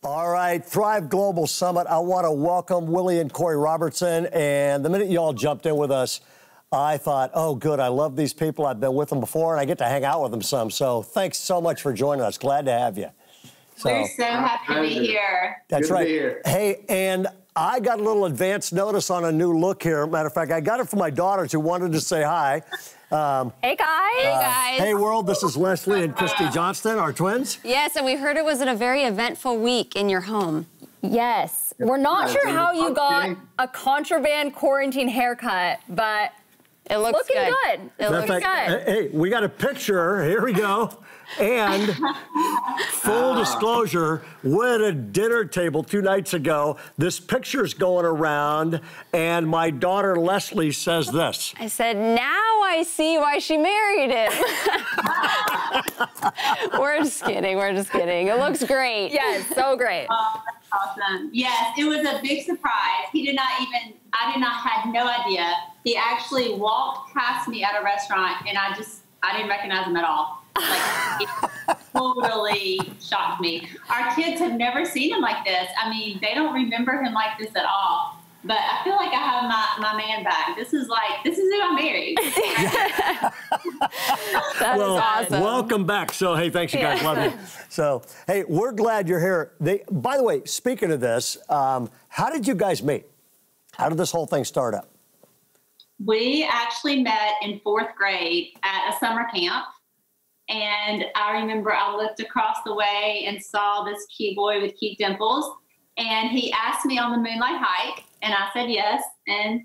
All right, Thrive Global Summit. I want to welcome Willie and Korie Robertson. And the minute you all jumped in with us, I thought, oh, good, I love these people. I've been with them before, and I get to hang out with them some. So thanks so much for joining us. Glad to have you. We're so happy to be here. That's right. Hey, and I got a little advance notice on a new look here. Matter of fact, I got it from my daughters who wanted to say hi. Hey, guys. Hey, world. This is Leslie and Christy Johnston, our twins. Yes, and we heard it was a very eventful week in your home. Yes. We're not sure how you got a contraband quarantine haircut, but it looks looking good. It looks good. Hey, we got a picture. Here we go. And full disclosure, we're at a dinner table 2 nights ago. This picture's going around, and my daughter Leslie says this. I said, now I see why she married him. We're just kidding. We're just kidding. It looks great. Yes, so great. Oh, that's awesome. Yes, it was a big surprise. He did not even, had no idea. He actually walked past me at a restaurant, and I didn't recognize him at all. Like, it totally shocked me. Our kids have never seen him like this. I mean, they don't remember him like this at all. But I feel like I have my man back. This is who I married. That is awesome. Welcome back. So, hey, thanks, you guys. Love you. So, hey, we're glad you're here. By the way, speaking of this, how did you guys meet? How did this whole thing start up? We actually met in 4th grade at a summer camp. And I remember I looked across the way and saw this cute boy with cute dimples. And he asked me on the moonlight hike, and I said yes. And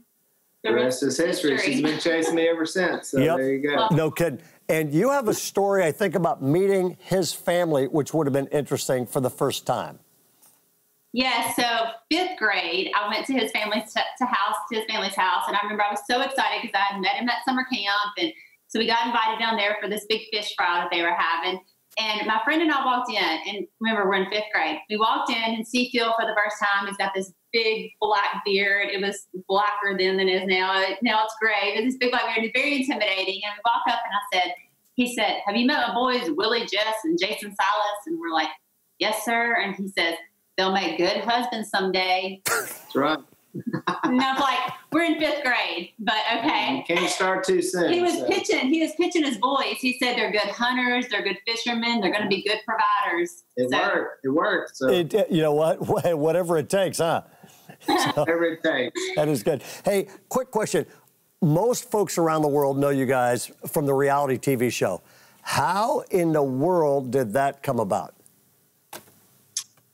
the rest is history. She's been chasing me ever since. So There you go. No kidding. And you have a story, I think, about meeting his family, which would have been interesting for the first time. Yeah, so 5th grade, I went to his family's house, and I remember I was so excited because I had met him at summer camp, and so we got invited down there for this big fish fry that they were having. And my friend and I walked in, and remember, we're in 5th grade. We walked in, and see Phil for the first time. He's got this big black beard. It was blacker then than it is now. Now it's gray. But this big black beard is very intimidating. And we walk up, and he said, have you met my boys, Willie, Jess, and Jason Silas? And we're like, yes, sir. And he says, they'll make good husbands someday. That's right. And I was like, we're in 5th grade, but okay. You can't start too soon. He was pitching his boys. He said they're good hunters, they're good fishermen, they're going to be good providers. It worked. So. You know what? Whatever it takes, huh? Whatever it takes. That is good. Hey, quick question. Most folks around the world know you guys from the reality TV show. How in the world did that come about?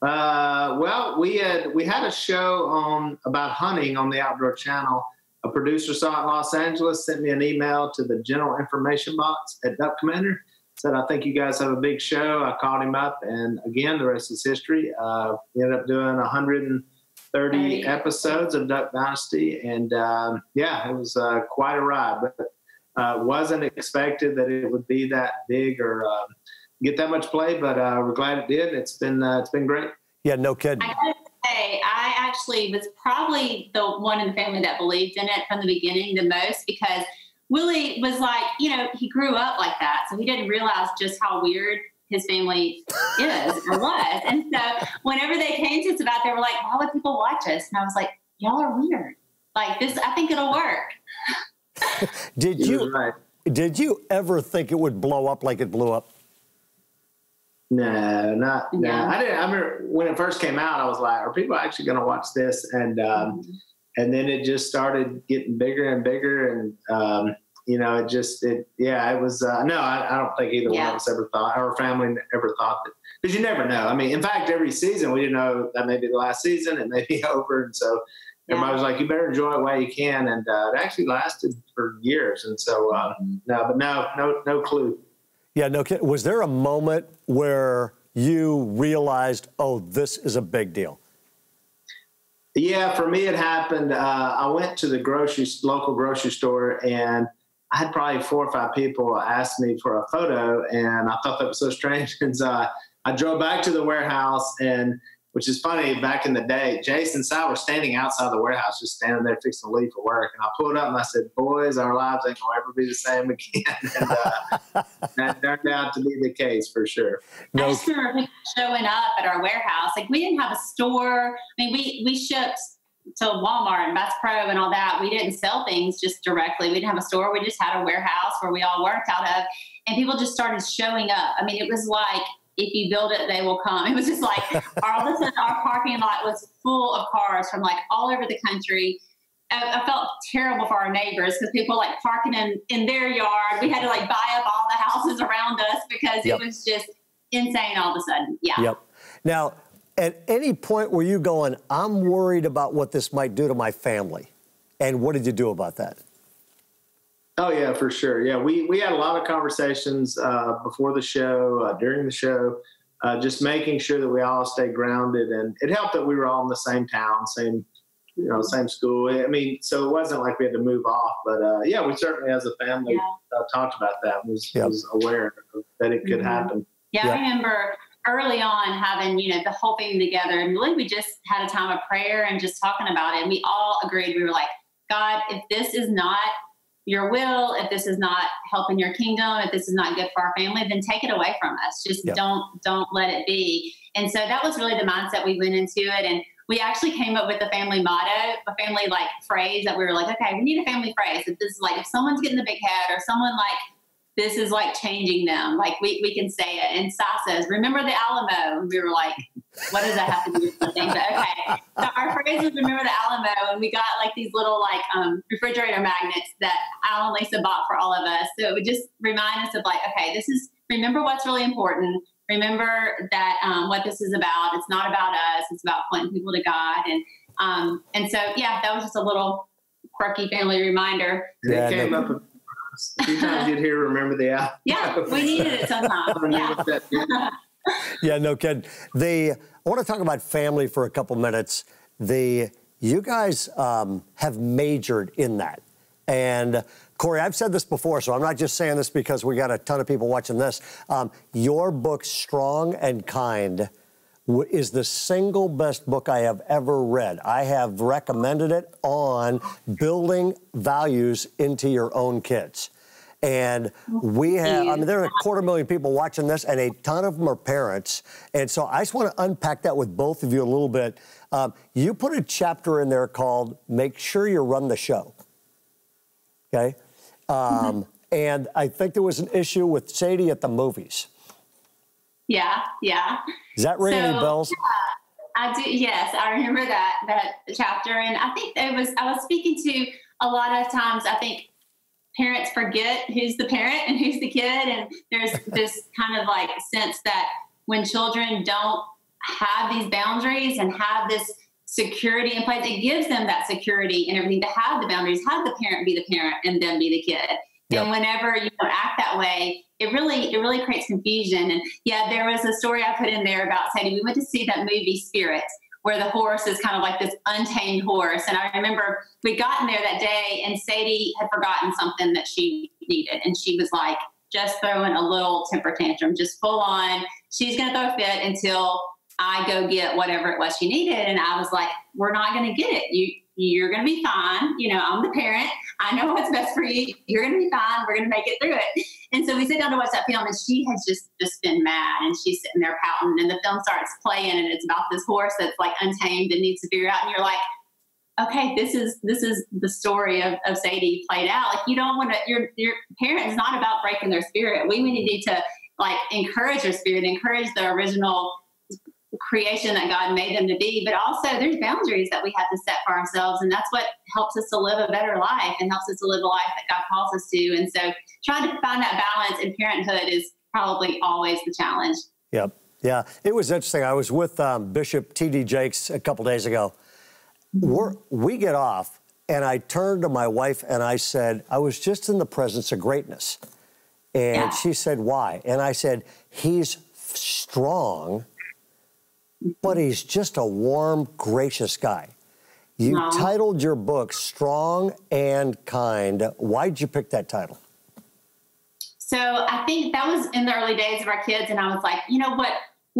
Well, we had a show about hunting on the Outdoor Channel. A producer saw it in Los Angeles, sent me an email to the general information box at Duck Commander, said, I think you guys have a big show. I called him up, and again, the rest is history. We ended up doing 130 episodes of Duck Dynasty, and yeah, it was quite a ride, but wasn't expected that it would be that big or get that much play, but we're glad it did. It's been great. Yeah, no kidding. I gotta say, I actually was probably the one in the family that believed in it from the beginning the most, because Willie was like, he grew up like that, so he didn't realize just how weird his family is or was. And so whenever they came to us about it, they were like, why would people watch us? And I was like, y'all are weird. Like this, I think it'll work. Did you ever think it would blow up like it blew up? No. I didn't. I remember when it first came out, I was like, are people actually going to watch this? And then it just started getting bigger and bigger. And, it was, no, I don't think either one of us ever thought, our family ever thought that, because you never know. I mean, in fact, every season we didn't know that may be the last season, it may be over. And so everybody was like, you better enjoy it while you can. And it actually lasted for years. And so, no clue. Yeah, no kidding. Was there a moment where you realized, oh, this is a big deal? Yeah, for me, it happened. I went to the local grocery store, and I had probably 4 or 5 people ask me for a photo, and I thought that was so strange. And so I drove back to the warehouse, and which is funny. Back in the day, Jason and Si were standing outside the warehouse, just standing there fixing to leave for work. And I pulled up and I said, boys, our lives ain't going to ever be the same again. And that turned out to be the case for sure. I just remember people showing up at our warehouse. Like, we didn't have a store. I mean, we shipped to Walmart and Bass Pro and all that. We didn't sell things just directly. We didn't have a store. We just had a warehouse where we all worked out of. And people just started showing up. I mean, it was like, if you build it, they will come. It was just like, all of a sudden, our parking lot was full of cars from like all over the country. I felt terrible for our neighbors because people like parking in their yard. We had to like buy up all the houses around us because it was just insane all of a sudden. Yeah. Yep. Now, at any point were you going, I'm worried about what this might do to my family? And what did you do about that? Oh, yeah, for sure. Yeah, we had a lot of conversations before the show, during the show, just making sure that we all stay grounded. And it helped that we were all in the same town, same school. I mean, so it wasn't like we had to move off. But, yeah, we certainly as a family talked about that, was aware that it could happen. Yeah, I remember early on having, the whole thing together. And really, we just had a time of prayer and just talking about it. And we all agreed. We were like, God, if this is not your will, if this is not helping your kingdom, if this is not good for our family, then take it away from us. Just don't let it be. And so that was really the mindset we went into it. And we actually came up with a family motto, a family like phrase that we were like, okay, we need a family phrase. If this is like, if someone's getting the big head or someone like, this is like changing them, like we can say it. And Si says, remember the Alamo. And we were like, what does that have to do with something? But okay. So our phrase was remember the Alamo. And we got like these little like refrigerator magnets that Al and Lisa bought for all of us. So it would just remind us of like, okay, remember what's really important. Remember that what this is about. It's not about us. It's about pointing people to God. And so, yeah, that was just a little quirky family reminder. Yeah, it came up a few times you'd hear remember the Alamo. Yeah, we needed it sometimes. Yeah, no kidding. I want to talk about family for a couple minutes. You guys have majored in that. And Korie, I've said this before, so I'm not just saying this because we got a ton of people watching this. Your book, Strong and Kind, is the single best book I have ever read. I have recommended it on building values into your own kids. And we have, there are 250,000 people watching this, and a ton of them are parents. And so I just want to unpack that with both of you a little bit. You put a chapter in there called Make Sure You Run the Show. Okay? And I think there was an issue with Sadie at the movies. Yeah. Does that ring any bells? Yeah, I do. Yes, I remember that chapter. And I think I was speaking to a lot of times, I think parents forget who's the parent and who's the kid. And there's this kind of like sense that when children don't have these boundaries and have this security in place, it gives them that security and everything to have the boundaries, have the parent be the parent and them be the kid. Yep. And whenever you don't act that way, it really creates confusion. And yeah, there was a story I put in there about Sadie. We went to see that movie Spirits, where the horse is kind of like this untamed horse. And I remember we'd gotten there that day and Sadie had forgotten something that she needed. And she was like, just throwing a little temper tantrum, just full on. She's going to throw a fit until I go get whatever it was she needed. And I was like, we're not going to get it. You're going to be fine. I'm the parent. I know what's best for you. You're going to be fine. We're going to make it through it. And so we sit down to watch that film, and she has just been mad, and she's sitting there pouting, and the film starts playing, and it's about this horse that's like untamed and needs to figure out. And you're like, okay, this is the story of Sadie played out. Like, you don't want to, your parent is not about breaking their spirit. We need to like encourage their spirit, encourage the original creation that God made them to be, but also there's boundaries that we have to set for ourselves, and that's what helps us to live a better life and helps us to live a life that God calls us to. And so trying to find that balance in parenthood is probably always the challenge. Yep. Yeah. It was interesting. I was with Bishop T.D. Jakes a couple days ago. We get off, and I turned to my wife and I said, I was just in the presence of greatness. And she said, why? And I said, he's strong, but he's just a warm, gracious guy. You titled your book Strong and Kind. Why'd you pick that title? So I think that was in the early days of our kids. And I was like, you know what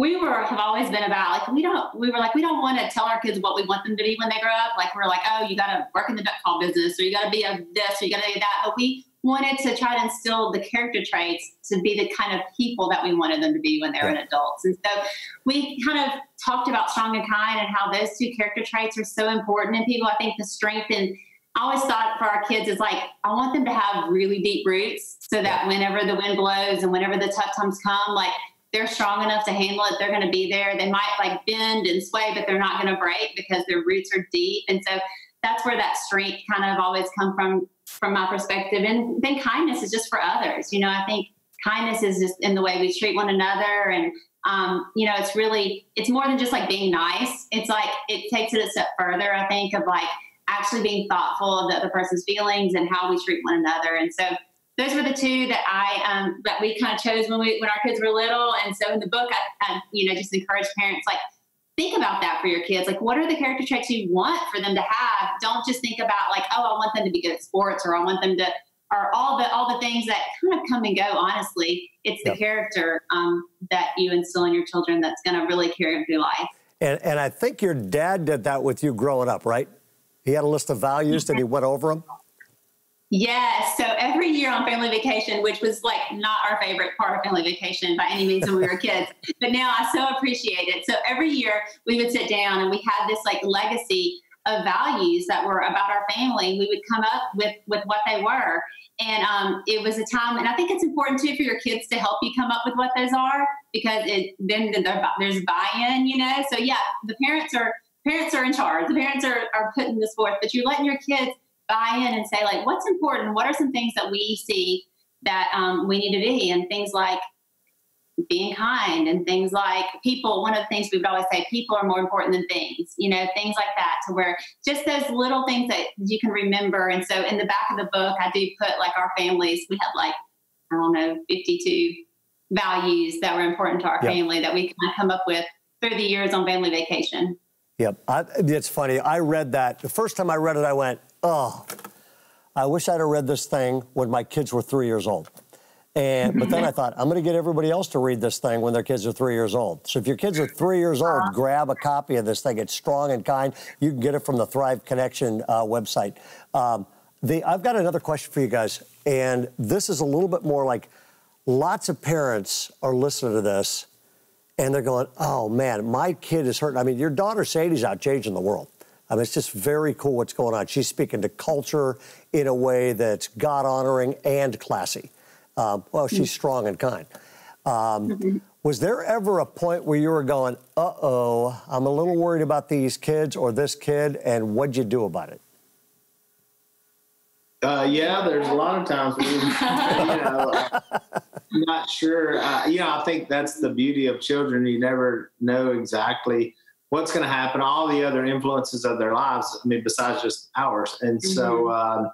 have always been about like, we don't want to tell our kids what we want them to be when they grow up. Like, we're like, oh, you got to work in the duck call business, or you got to be a this, or you got to do that. But we wanted to try to instill the character traits to be the kind of people that we wanted them to be when they were adults. And so we kind of talked about strong and kind and how those two character traits are so important in people. I think the strength, and I always thought for our kids is like, I want them to have really deep roots so that whenever the wind blows and whenever the tough times come, like, they're strong enough to handle it. They're going to be there. They might like bend and sway, but they're not going to break because their roots are deep. And so that's where that strength kind of always come from my perspective. And then kindness is just for others. You know, I think kindness is just in the way we treat one another. And, you know, it's more than just like being nice. It's like, it takes it a step further, I think, of like actually being thoughtful of the other person's feelings and how we treat one another. And so those were the two that that we kind of chose when our kids were little. And so in the book, I you know, just encourage parents, like, think about that for your kids. Like, what are the character traits you want for them to have? Don't just think about like, oh, I want them to be good at sports, or I want them to, or all the things that kind of come and go. Honestly, it's the character that you instill in your children that's going to really carry them through life. And I think your dad did that with you growing up, right? He had a list of values and he went over them. Yes. So every year on family vacation, which was like not our favorite part of family vacation by any means when we were kids, but now I so appreciate it. So every year we would sit down and we had this like legacy of values that were about our family. We would come up with what they were. And it was a time, and I think it's important too for your kids to help you come up with what those are, because then there's buy-in, you know? So yeah, the parents are in charge. The parents are putting this forth, but you're letting your kids buy in and say, like, what's important? What are some things that we see that we need to be? And things like being kind, and things like people. One of the things we would always say, people are more important than things, you know, things like that, to where just those little things that you can remember. And so in the back of the book, I do put like our families, we had like, I don't know, 52 values that were important to our family that we kind of come up with through the years on family vacation. Yep. It's funny. I read that. The first time I read it, I went, oh, I wish I'd have read this thing when my kids were 3 years old. But then I thought, I'm going to get everybody else to read this thing when their kids are 3 years old. So if your kids are 3 years old, grab a copy of this thing. It's strong and kind. You can get it from the Thrive Connection website. I've got another question for you guys. And this is a little bit more like, lots of parents are listening to this and they're going, oh man, my kid is hurting. I mean, your daughter Sadie's out changing the world. I mean, it's just very cool what's going on. She's speaking to culture in a way that's God-honoring and classy. Well, she's strong and kind. Was there ever a point where you were going, uh-oh, I'm a little worried about these kids or this kid, and what'd you do about it? Yeah, there's a lot of times where, I'm not sure. I think that's the beauty of children. You never know exactly what's going to happen, all the other influences of their lives, I mean, besides just ours. And so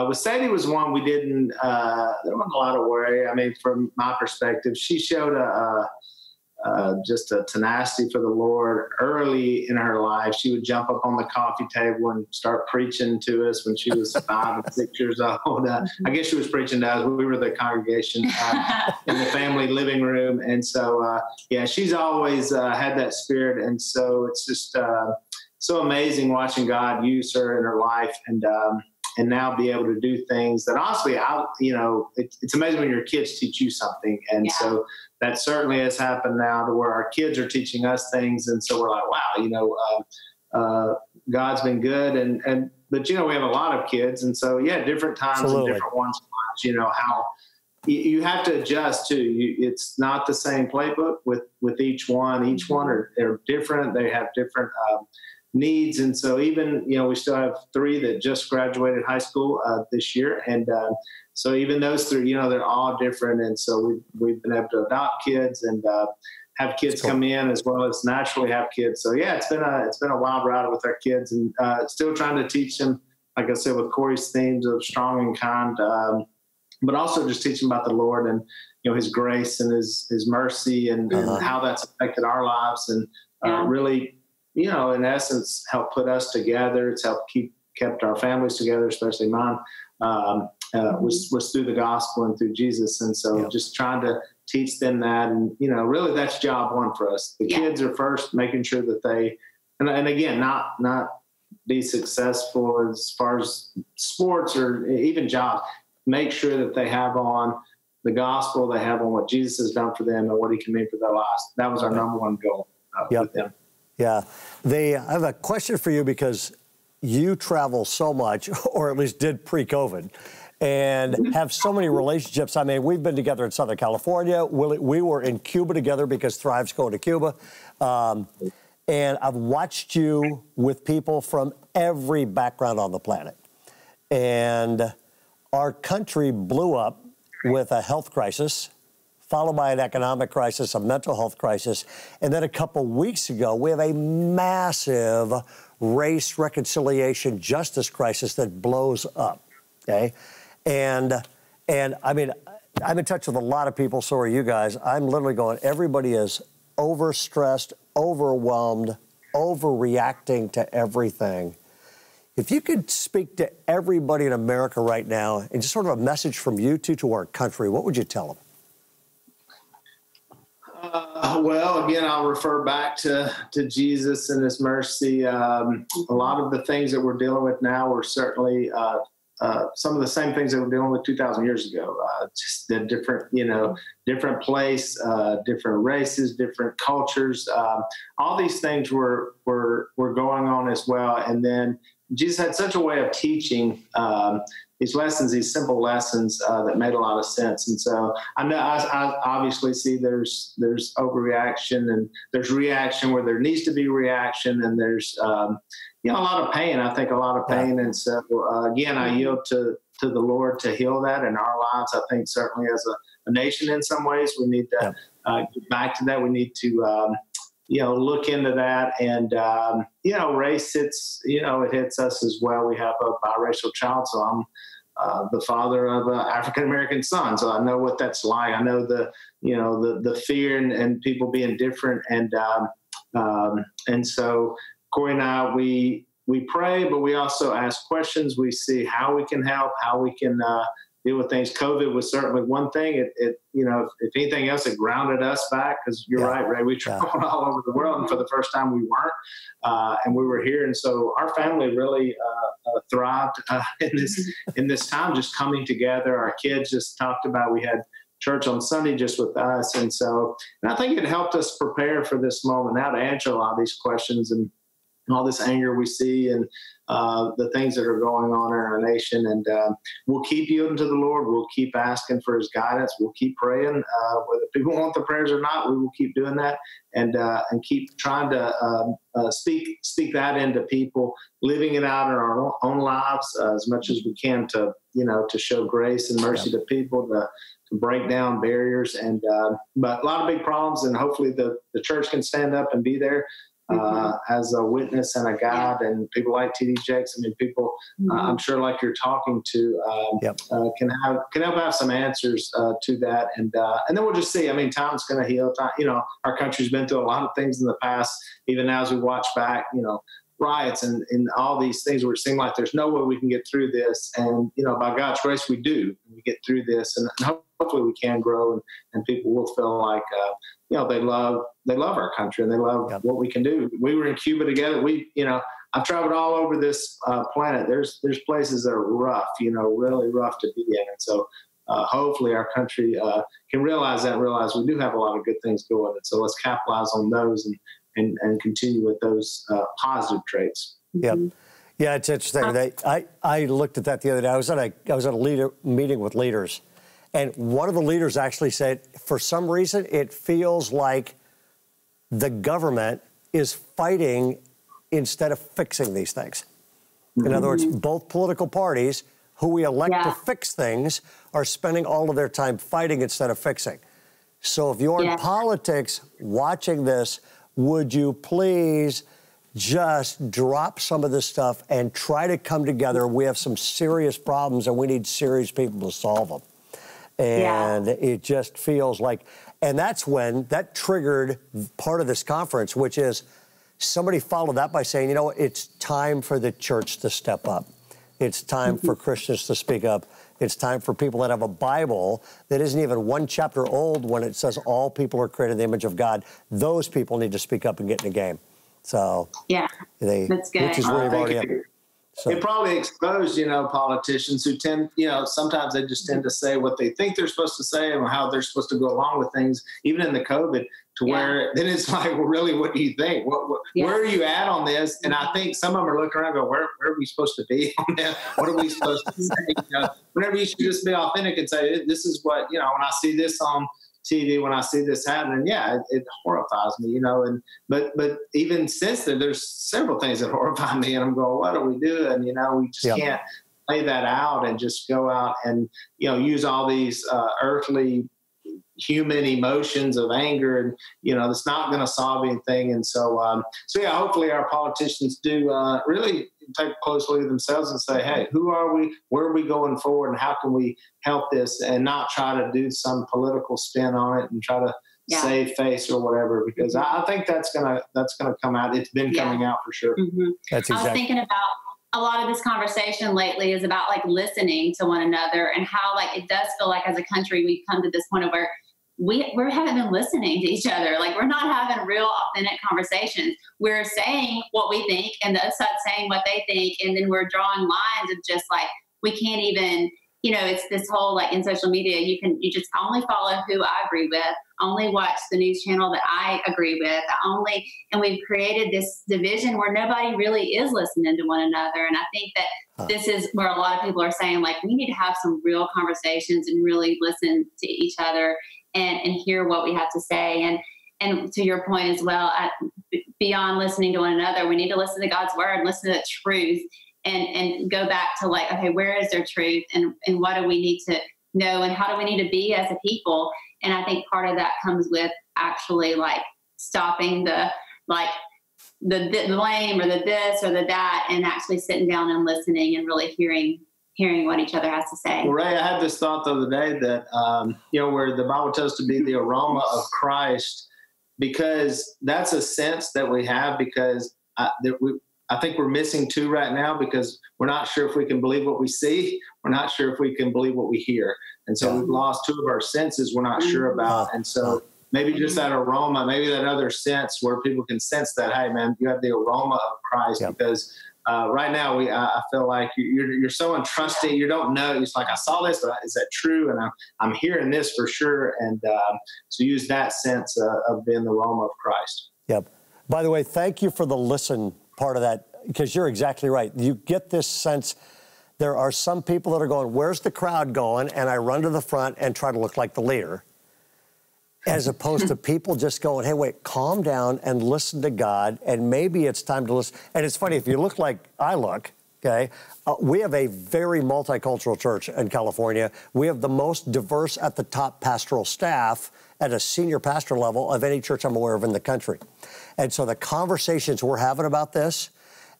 with Sadie was one we didn't, there wasn't a lot of worry. I mean, from my perspective, she showed just a tenacity for the Lord early in her life. She would jump up on the coffee table and start preaching to us when she was 5 and 6 years old. I guess she was preaching to us. We were the congregation in the family living room. And so, she's always had that spirit. And so it's just so amazing watching God use her in her life and now be able to do things that honestly, it's amazing when your kids teach you something. And so that certainly has happened now to where our kids are teaching us things. And so we're like, wow, God's been good. But we have a lot of kids. And so, different times and different ones, how you have to adjust too. It's not the same playbook with each one. Each one are different. They have different needs. And so even, we still have 3 that just graduated high school this year. And so even those 3, they're all different. And so we've been able to adopt kids and have kids come in as well as naturally have kids. So it's been a wild ride with our kids, and still trying to teach them, like I said, with Korie's themes of strong and kind, but also just teach them about the Lord and, his grace and his mercy and how that's affected our lives and really, in essence, help put us together. It's helped kept our families together, especially mine. was through the gospel and through Jesus. And so just trying to teach them that. And, really that's job one for us. The kids are first, making sure that they, and again, not be successful as far as sports or even jobs, make sure that they have on the gospel, they have on what Jesus has done for them and what he can mean for their lives. That was our number one goal with them. Yeah. I have a question for you because you travel so much, or at least did pre-COVID, and have so many relationships. I mean, we've been together in Southern California. We were in Cuba together because Thrive's going to Cuba. And I've watched you with people from every background on the planet. And our country blew up with a health crisis, followed by an economic crisis, a mental health crisis. And then a couple weeks ago, we have a massive race reconciliation justice crisis that blows up, okay? And I mean, I'm in touch with a lot of people, so are you guys. I'm literally going, everybody is overstressed, overwhelmed, overreacting to everything. If you could speak to everybody in America right now and just sort of a message from you two to our country, what would you tell them? Well, again, I'll refer back to Jesus and his mercy. A lot of the things that we're dealing with now are certainly some of the same things that we're dealing with 2,000 years ago. Just the different, different place, different races, different cultures. All these things were going on as well. And then Jesus had such a way of teaching these lessons, these simple lessons that made a lot of sense. And so I know I obviously see there's overreaction and there's reaction where there needs to be reaction, and there's a lot of pain. I think a lot of pain. And so again, I yield to the Lord to heal that in our lives. I think certainly as a nation, in some ways, we need to get back to that. We need to look into that. And, race, it hits us as well. We have a biracial child, so I'm the father of an African-American son. So I know what that's like. I know the fear and people being different. And so Korie and I, we pray, but we also ask questions. We see how we can help, how we can deal with things. COVID was certainly one thing. If anything else, it grounded us back, because you're right, Ray. We traveled all over the world, and for the first time we weren't, and we were here. And so our family really thrived in this time, just coming together. Our kids just talked about, we had church on Sunday just with us, and I think it helped us prepare for this moment now to answer a lot of these questions and all this anger we see, and the things that are going on in our nation. And we'll keep yielding to the Lord. We'll keep asking for his guidance. We'll keep praying. Whether people want the prayers or not, we will keep doing that, and keep trying to speak that into people, living it out in our own lives as much as we can to show grace and mercy to people, to break down barriers. And but a lot of big problems, and hopefully the church can stand up and be there as a witness and a guide, and people like T.D. Jakes. I mean, people, I'm sure, like you're talking to, can help have some answers to that, and then we'll just see. I mean, time's going to heal. Our country's been through a lot of things in the past. Even now, as we watch back, riots and all these things where it seemed like there's no way we can get through this, and by God's grace, we do. We get through this, and hopefully we can grow, and people will feel like they love our country, and they love what we can do. We were in Cuba together. I've traveled all over this planet. There's places that are rough, really rough to be in. And so hopefully our country can realize that, and realize we do have a lot of good things going. And so let's capitalize on those and continue with those positive traits. Yep. Yeah, it's interesting. I looked at that the other day. I was at a meeting with leaders, and one of the leaders actually said, for some reason, it feels like the government is fighting instead of fixing these things. In other words, both political parties who we elect to fix things are spending all of their time fighting instead of fixing. So if you're in politics watching this, would you please just drop some of this stuff and try to come together? We have some serious problems, and we need serious people to solve them. And it just feels like, and that's when that triggered part of this conference, which is somebody followed that by saying, it's time for the church to step up. It's time for Christians to speak up. It's time for people that have a Bible that isn't even one chapter old when it says all people are created in the image of God. Those people need to speak up and get in the game. So yeah, that's good. Which is where you've already. So. It probably exposed, politicians who tend, sometimes they just tend to say what they think they're supposed to say and how they're supposed to go along with things, even in the COVID, to where then it's like, well, really, what do you think? Where are you at on this? And I think some of them are looking around and go, where are we supposed to be on that? What are we supposed to say? Whenever you should just be authentic and say, this is what, when I see this on TV, when I see this happening, it horrifies me, but even since then, there's several things that horrify me, and I'm going, what are we doing? We just can't play that out and just go out and, use all these earthly human emotions of anger, and, it's not going to solve anything. And so hopefully our politicians do really take a close look at themselves and say, hey, who are we? Where are we going forward? And how can we help this, and not try to do some political spin on it and try to save face or whatever, because I think that's gonna come out. It's been coming out for sure. Mm-hmm. That's exactly. I was thinking about a lot of this conversation lately is about listening to one another, and how it does feel like as a country we've come to this point of where we haven't been listening to each other. We're not having real authentic conversations. We're saying what we think and the other side saying what they think. And then we're drawing lines of just we can't even, it's this whole in social media, you just only follow who I agree with, only watch the news channel that I agree with, and we've created this division where nobody really is listening to one another. And I think that this is where a lot of people are saying we need to have some real conversations and really listen to each other and hear what we have to say. And to your point as well, beyond listening to one another, we need to listen to God's word, listen to the truth, and go back to okay, where is there truth, and what do we need to know, and how do we need to be as a people? And I think part of that comes with actually stopping the blame or the this or the that, and actually sitting down and listening and really hearing what each other has to say. Well, Ray, I had this thought the other day that, where the Bible tells us to be the aroma of Christ, because that's a sense that we have, because I think we're missing two right now, because we're not sure if we can believe what we see. We're not sure if we can believe what we hear. And so we've lost two of our senses we're not sure about. And so maybe just that aroma, maybe that other sense where people can sense that, hey, man, you have the aroma of Christ, because right now, I feel like you're so untrusting. You don't know. It's I saw this, but is that true? And I'm hearing this for sure. And so use that sense of being the aroma of Christ. Yep. By the way, thank you for the listen part of that, because you're exactly right. You get this sense. There are some people that are going, where's the crowd going? And I run to the front and try to look like the leader, as opposed to people just going, hey, wait, calm down and listen to God, and maybe it's time to listen. And it's funny, if you look like I look, okay, we have a very multicultural church in California. We have the most diverse at the top pastoral staff at a senior pastor level of any church I'm aware of in the country. And so the conversations we're having about this,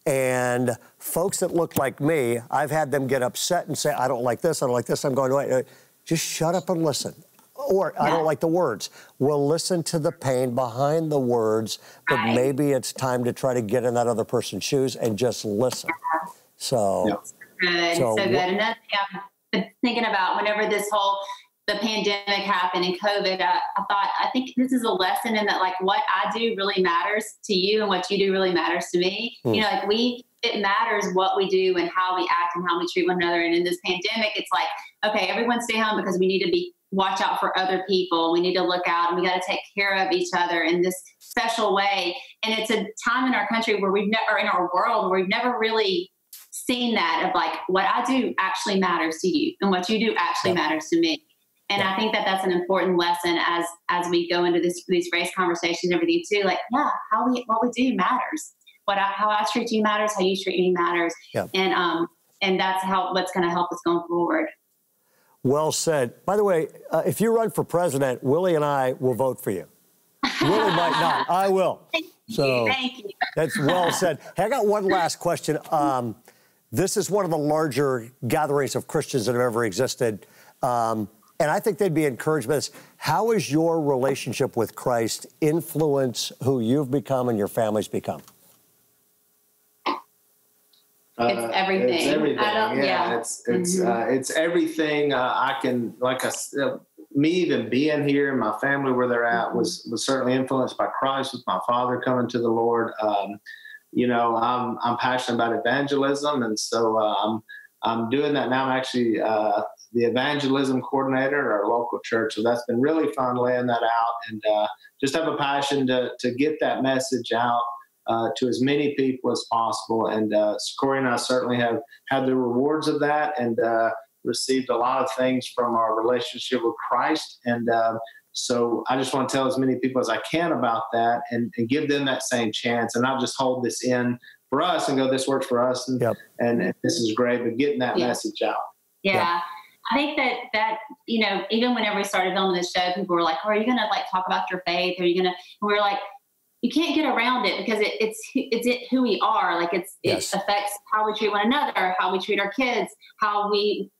and folks that look like me, I've had them get upset and say, I don't like this, I don't like this. I'm going, wait, just shut up and listen. Or I don't like the words. We'll listen to the pain behind the words, but maybe it's time to try to get in that other person's shoes and just listen. So good. So good. Another thing I've been thinking about whenever the pandemic happened and COVID, I think this is a lesson in that what I do really matters to you, and what you do really matters to me. It matters what we do and how we act and how we treat one another. And in this pandemic, it's okay, everyone stay home because we need to watch out for other people. We need to look out, and we got to take care of each other in this special way. And it's a time in our country where or in our world where we've never really seen that of what I do actually matters to you, and what you do actually matters to me. And I think that that's an important lesson as we go into these race conversations and everything too. What we do matters. How I treat you matters. How you treat me matters. Yeah. And that's what's going to help us going forward. Well said. By the way, if you run for president, Willie and I will vote for you. Willie might not. I will. Thank you. That's well said. Hey, I got one last question. This is one of the larger gatherings of Christians that have ever existed. And I think they'd be encouraged by this. How has your relationship with Christ influenced who you've become and your family's become? It's everything. It's everything. Yeah. It's everything. I can, me even being here and my family where they're at was certainly influenced by Christ, with my father coming to the Lord. I'm passionate about evangelism, and so I'm doing that now. I'm actually the evangelism coordinator at our local church, so that's been really fun laying that out, and just have a passion to get that message out to as many people as possible. And Korie and I certainly have had the rewards of that, and received a lot of things from our relationship with Christ. And so I just want to tell as many people as I can about that, and give them that same chance, and not just hold this in for us and go, this works for us, and this is great, but getting that message out. Yeah. I think that even whenever we started filming this show, people were like, "Oh, are you going to talk about your faith? Are you going to?" And we were like, "You can't get around it, because it's who we are. It affects how we treat one another, how we treat our kids, how we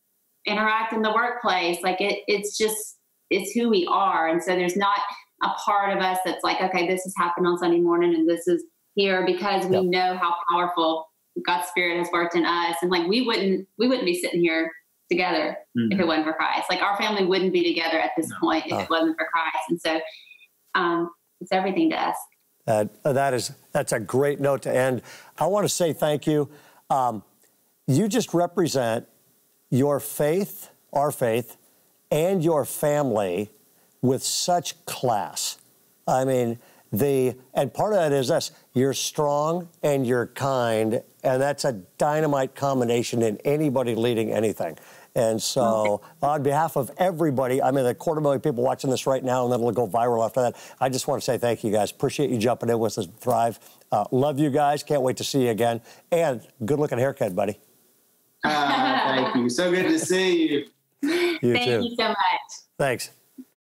interact in the workplace. It's who we are." And so there's not a part of us that's like, okay, this has happened on Sunday morning and this is here, because we know how powerful God's Spirit has worked in us. And we wouldn't be sitting here together if it wasn't for Christ. Our family wouldn't be together at this point if it wasn't for Christ. And so it's everything to us. That's a great note to end. I want to say thank you. You just represent your faith, our faith, and your family with such class. I mean, and part of that is this: you're strong and you're kind, and that's a dynamite combination in anybody leading anything. And so on behalf of everybody, the 250,000 people watching this right now, and then it'll go viral after that, I just want to say thank you, guys. Appreciate you jumping in with us, Thrive. Love you guys. Can't wait to see you again. And good-looking haircut, buddy. Thank you. So good to see you. You Thank too. you so much. Thanks.